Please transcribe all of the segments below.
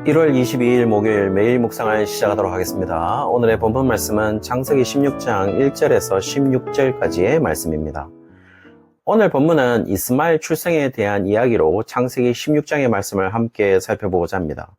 1월 22일 목요일 매일 묵상을 시작하도록 하겠습니다. 오늘의 본문 말씀은 창세기 16장 1절에서 16절까지의 말씀입니다. 오늘 본문은 이스마엘 출생에 대한 이야기로 창세기 16장의 말씀을 함께 살펴보고자 합니다.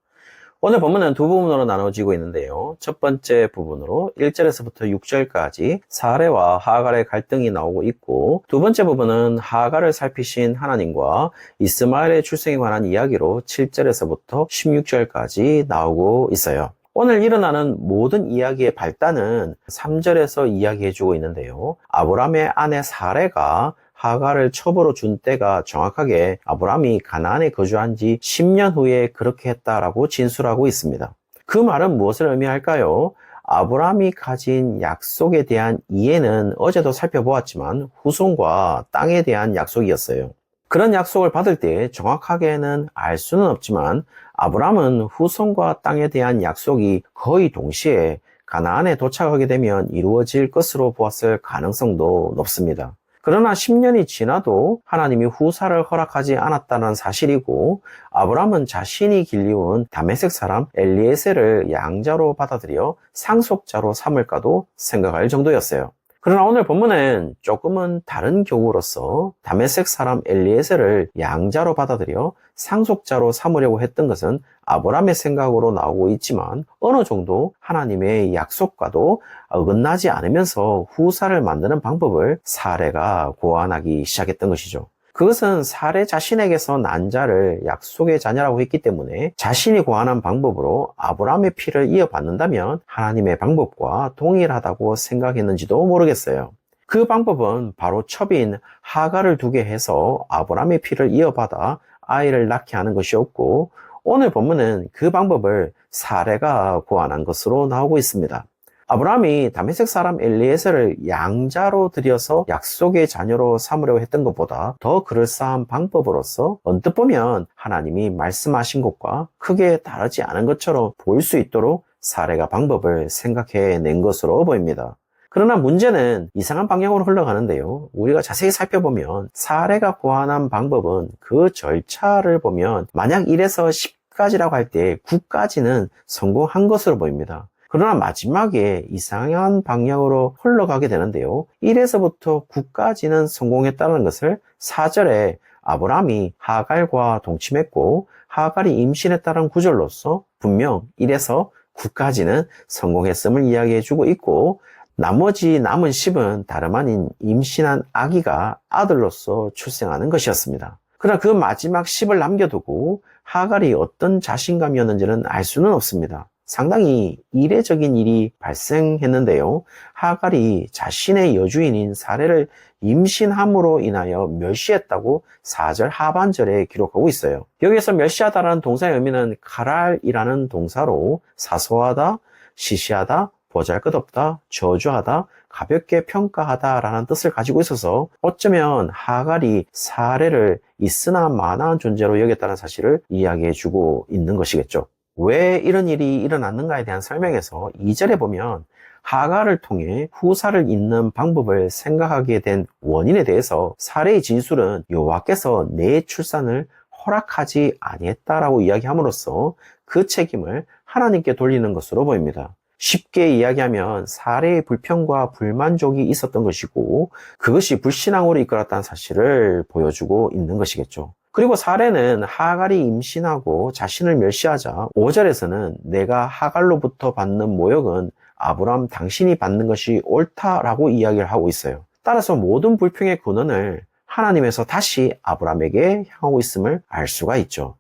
오늘 본문은 두 부분으로 나눠지고 있는데요. 첫 번째 부분으로 1절에서부터 6절까지 사레와 하갈의 갈등이 나오고 있고, 두 번째 부분은 하갈을 살피신 하나님과 이스마엘의 출생에 관한 이야기로 7절에서부터 16절까지 나오고 있어요. 오늘 일어나는 모든 이야기의 발단은 3절에서 이야기해주고 있는데요. 아브람의 아내 사레가 하갈을 첩으로 준 때가 정확하게 아브람이 가나안에 거주한 지 10년 후에 그렇게 했다라고 진술하고 있습니다. 그 말은 무엇을 의미할까요? 아브람이 가진 약속에 대한 이해는 어제도 살펴보았지만 후손과 땅에 대한 약속이었어요. 그런 약속을 받을 때 정확하게는 알 수는 없지만 아브람은 후손과 땅에 대한 약속이 거의 동시에 가나안에 도착하게 되면 이루어질 것으로 보았을 가능성도 높습니다. 그러나 10년이 지나도 하나님이 후사를 허락하지 않았다는 사실이고, 아브람은 자신이 길리운 다메섹 사람 엘리에셀을 양자로 받아들여 상속자로 삼을까도 생각할 정도였어요. 그러나 오늘 본문은 조금은 다른 경우로서 다메섹 사람 엘리에셀을 양자로 받아들여 상속자로 삼으려고 했던 것은 아브람의 생각으로 나오고 있지만 어느 정도 하나님의 약속과도 어긋나지 않으면서 후사를 만드는 방법을 사레가 고안하기 시작했던 것이죠. 그것은 사레 자신에게서 난 자를 약속의 자녀라고 했기 때문에 자신이 고안한 방법으로 아브람의 피를 이어받는다면 하나님의 방법과 동일하다고 생각했는지도 모르겠어요. 그 방법은 바로 첩인 하갈을 두게 해서 아브람의 피를 이어받아 아이를 낳게 하는 것이었고, 오늘 본문은 그 방법을 사레가 고안한 것으로 나오고 있습니다. 아브람이 다메섹 사람 엘리에셀을 양자로 들여서 약속의 자녀로 삼으려고 했던 것보다 더 그럴싸한 방법으로서 언뜻 보면 하나님이 말씀하신 것과 크게 다르지 않은 것처럼 보일 수 있도록 사레가 방법을 생각해낸 것으로 보입니다. 그러나 문제는 이상한 방향으로 흘러가는데요. 우리가 자세히 살펴보면 사레가 고안한 방법은 그 절차를 보면 만약 1에서 10까지라고 할 때 9까지는 성공한 것으로 보입니다. 그러나 마지막에 이상한 방향으로 흘러가게 되는데요. 1에서부터 9까지는 성공했다는 것을 4절에 아브람이 하갈과 동침했고 하갈이 임신했다는 구절로서 분명 1에서 9까지는 성공했음을 이야기해주고 있고, 나머지 남은 10은 다름 아닌 임신한 아기가 아들로서 출생하는 것이었습니다. 그러나 그 마지막 10을 남겨두고 하갈이 어떤 자신감이었는지는 알 수는 없습니다. 상당히 이례적인 일이 발생했는데요. 하갈이 자신의 여주인인 사레를 임신함으로 인하여 멸시했다고 4절 하반절에 기록하고 있어요. 여기서 멸시하다라는 동사의 의미는 카랄이라는 동사로 사소하다, 시시하다, 보잘것없다, 저주하다, 가볍게 평가하다 라는 뜻을 가지고 있어서 어쩌면 하갈이 사레를 있으나 마나한 존재로 여겼다는 사실을 이야기해주고 있는 것이겠죠. 왜 이런 일이 일어났는가에 대한 설명에서 2절에 보면 하갈을 통해 후사를 잇는 방법을 생각하게 된 원인에 대해서 사레의 진술은 여호와께서 내 출산을 허락하지 아니했다라고 이야기함으로써 그 책임을 하나님께 돌리는 것으로 보입니다. 쉽게 이야기하면 사레의 불평과 불만족이 있었던 것이고 그것이 불신앙으로 이끌었다는 사실을 보여주고 있는 것이겠죠. 그리고 사레는 하갈이 임신하고 자신을 멸시하자 5절에서는 내가 하갈로부터 받는 모욕은 아브람 당신이 받는 것이 옳다라고 이야기를 하고 있어요. 따라서 모든 불평의 근원을 하나님에서 다시 아브람에게 향하고 있음을 알 수가 있죠.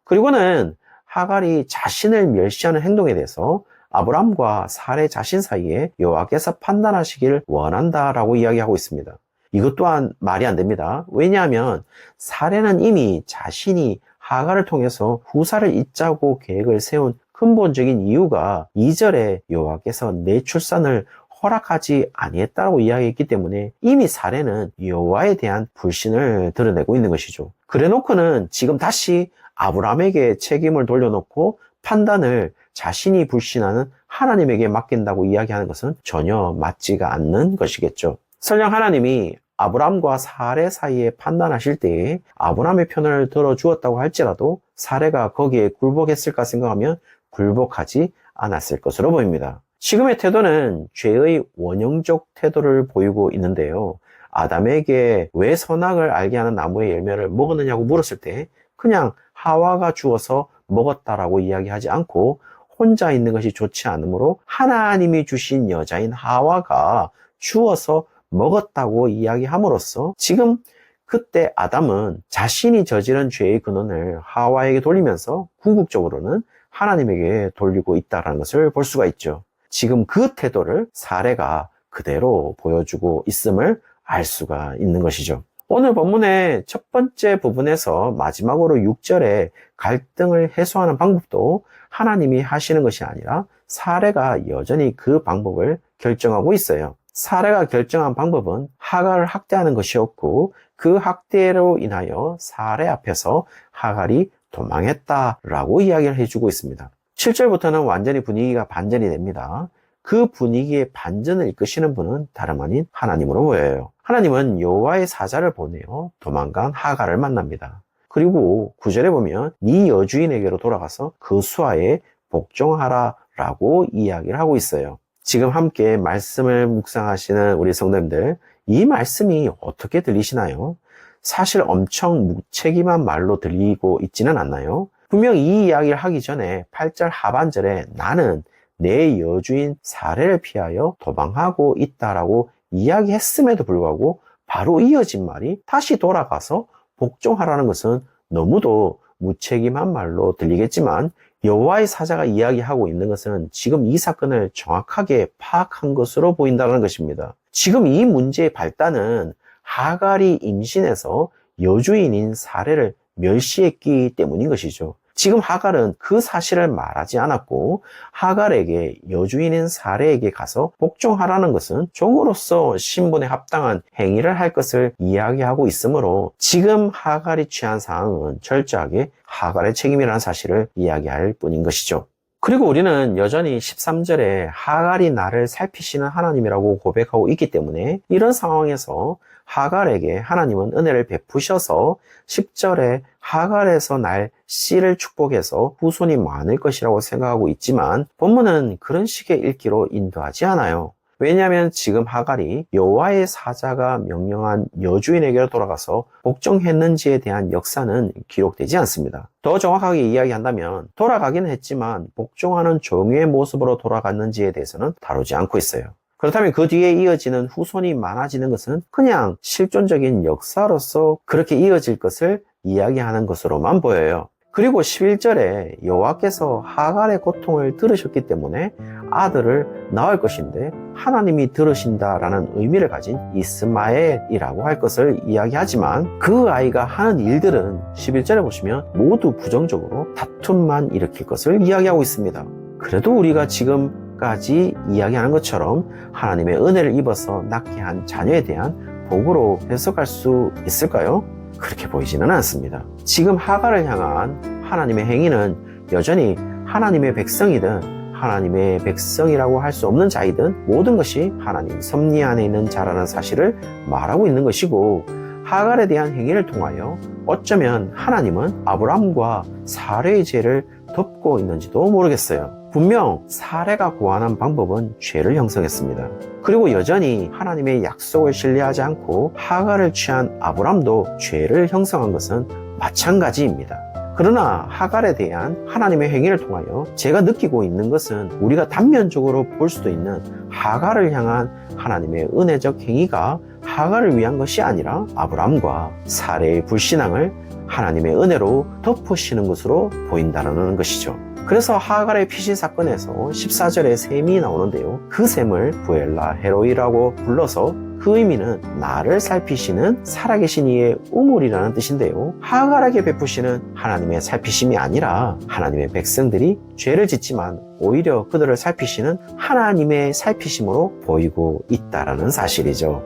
그리고는 하갈이 자신을 멸시하는 행동에 대해서 아브람과 사레 자신 사이에 여호와께서 판단하시길 원한다라고 이야기하고 있습니다. 이것 또한 말이 안 됩니다. 왜냐하면 사레는 이미 자신이 하갈을 통해서 후사를 잇자고 계획을 세운 근본적인 이유가 2절에 여호와께서 내 출산을 허락하지 아니했다고 이야기했기 때문에 이미 사레는 여호와에 대한 불신을 드러내고 있는 것이죠. 그래놓고는 지금 다시 아브람에게 책임을 돌려놓고 판단을 자신이 불신하는 하나님에게 맡긴다고 이야기하는 것은 전혀 맞지가 않는 것이겠죠. 설령 하나님이 아브람과 사레 사이에 판단하실 때에 아브람의 편을 들어주었다고 할지라도 사레가 거기에 굴복했을까 생각하면 굴복하지 않았을 것으로 보입니다. 지금의 태도는 죄의 원형적 태도를 보이고 있는데요. 아담에게 왜 선악을 알게 하는 나무의 열매를 먹었느냐고 물었을 때 그냥 하와가 주어서 먹었다라고 이야기하지 않고 혼자 있는 것이 좋지 않으므로 하나님이 주신 여자인 하와가 주어서 먹었다고 이야기함으로써 지금 그때 아담은 자신이 저지른 죄의 근원을 하와에게 돌리면서 궁극적으로는 하나님에게 돌리고 있다는 것을 볼 수가 있죠. 지금 그 태도를 사례가 그대로 보여주고 있음을 알 수가 있는 것이죠. 오늘 본문의 첫 번째 부분에서 마지막으로 6절에 갈등을 해소하는 방법도 하나님이 하시는 것이 아니라 사례가 여전히 그 방법을 결정하고 있어요. 사례가 결정한 방법은 하갈을 학대하는 것이었고 그 학대로 인하여 사례 앞에서 하갈이 도망했다라고 이야기를 해주고 있습니다. 7절부터는 완전히 분위기가 반전이 됩니다. 그 분위기의 반전을 이끄시는 분은 다름 아닌 하나님으로 보여요. 하나님은 여호와의 사자를 보내어 도망간 하갈을 만납니다. 그리고 9절에 보면 네 여주인에게로 돌아가서 그 수하에 복종하라 라고 이야기를 하고 있어요. 지금 함께 말씀을 묵상하시는 우리 성도님들, 이 말씀이 어떻게 들리시나요? 사실 엄청 무책임한 말로 들리고 있지는 않나요? 분명 이 이야기를 하기 전에 8절 하반절에 나는 내 여주인 사례를 피하여 도망하고 있다라고 이야기했음에도 불구하고 바로 이어진 말이 다시 돌아가서 복종하라는 것은 너무도 무책임한 말로 들리겠지만 여호와의 사자가 이야기하고 있는 것은 지금 이 사건을 정확하게 파악한 것으로 보인다는 것입니다. 지금 이 문제의 발단은 하갈이 임신해서 여주인인 사례를 멸시했기 때문인 것이죠. 지금 하갈은 그 사실을 말하지 않았고 하갈에게 여주인인 사례에게 가서 복종하라는 것은 종으로서 신분에 합당한 행위를 할 것을 이야기하고 있으므로 지금 하갈이 취한 상황은 철저하게 하갈의 책임이라는 사실을 이야기할 뿐인 것이죠. 그리고 우리는 여전히 13절에 하갈이 나를 살피시는 하나님이라고 고백하고 있기 때문에 이런 상황에서 하갈에게 하나님은 은혜를 베푸셔서 10절에 하갈에서 날 씨를 축복해서 후손이 많을 것이라고 생각하고 있지만 본문은 그런 식의 읽기로 인도하지 않아요. 왜냐하면 지금 하갈이 여호와의 사자가 명령한 여주인에게로 돌아가서 복종했는지에 대한 역사는 기록되지 않습니다. 더 정확하게 이야기한다면 돌아가기는 했지만 복종하는 종의 모습으로 돌아갔는지에 대해서는 다루지 않고 있어요. 그렇다면 그 뒤에 이어지는 후손이 많아지는 것은 그냥 실존적인 역사로서 그렇게 이어질 것을 이야기하는 것으로만 보여요. 그리고 11절에 여호와께서 하갈의 고통을 들으셨기 때문에 아들을 낳을 것인데 하나님이 들으신다라는 의미를 가진 이스마엘이라고 할 것을 이야기하지만 그 아이가 하는 일들은 11절에 보시면 모두 부정적으로 다툼만 일으킬 것을 이야기하고 있습니다. 그래도 우리가 지금까지 이야기하는 것처럼 하나님의 은혜를 입어서 낳게 한 자녀에 대한 복으로 해석할 수 있을까요? 그렇게 보이지는 않습니다. 지금 하갈을 향한 하나님의 행위는 여전히 하나님의 백성이든 하나님의 백성이라고 할 수 없는 자이든 모든 것이 하나님 섭리 안에 있는 자라는 사실을 말하고 있는 것이고 하갈에 대한 행위를 통하여 어쩌면 하나님은 아브람과 사레의 죄를 덮고 있는지도 모르겠어요. 분명 사레가 고안한 방법은 죄를 형성했습니다. 그리고 여전히 하나님의 약속을 신뢰하지 않고 하갈을 취한 아브람도 죄를 형성한 것은 마찬가지입니다. 그러나 하갈에 대한 하나님의 행위를 통하여 제가 느끼고 있는 것은 우리가 단면적으로 볼 수도 있는 하갈을 향한 하나님의 은혜적 행위가 하갈을 위한 것이 아니라 아브람과 사레의 불신앙을 하나님의 은혜로 덮으시는 것으로 보인다는 것이죠. 그래서 하갈의 피신 사건에서 14절에 셈이 나오는데요. 그 셈을 부엘라 헤로이라고 불러서 그 의미는 나를 살피시는 살아계신 이의 우물이라는 뜻인데요. 하갈에게 베푸시는 하나님의 살피심이 아니라 하나님의 백성들이 죄를 짓지만 오히려 그들을 살피시는 하나님의 살피심으로 보이고 있다는 사실이죠.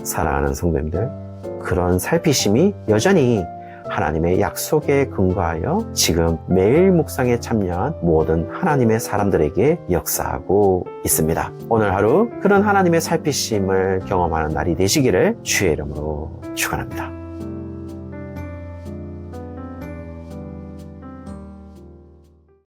사랑하는 성도님들, 그런 살피심이 여전히 하나님의 약속에 근거하여 지금 매일 묵상에 참여한 모든 하나님의 사람들에게 역사하고 있습니다. 오늘 하루 그런 하나님의 살피심을 경험하는 날이 되시기를 주의 이름으로 축원합니다.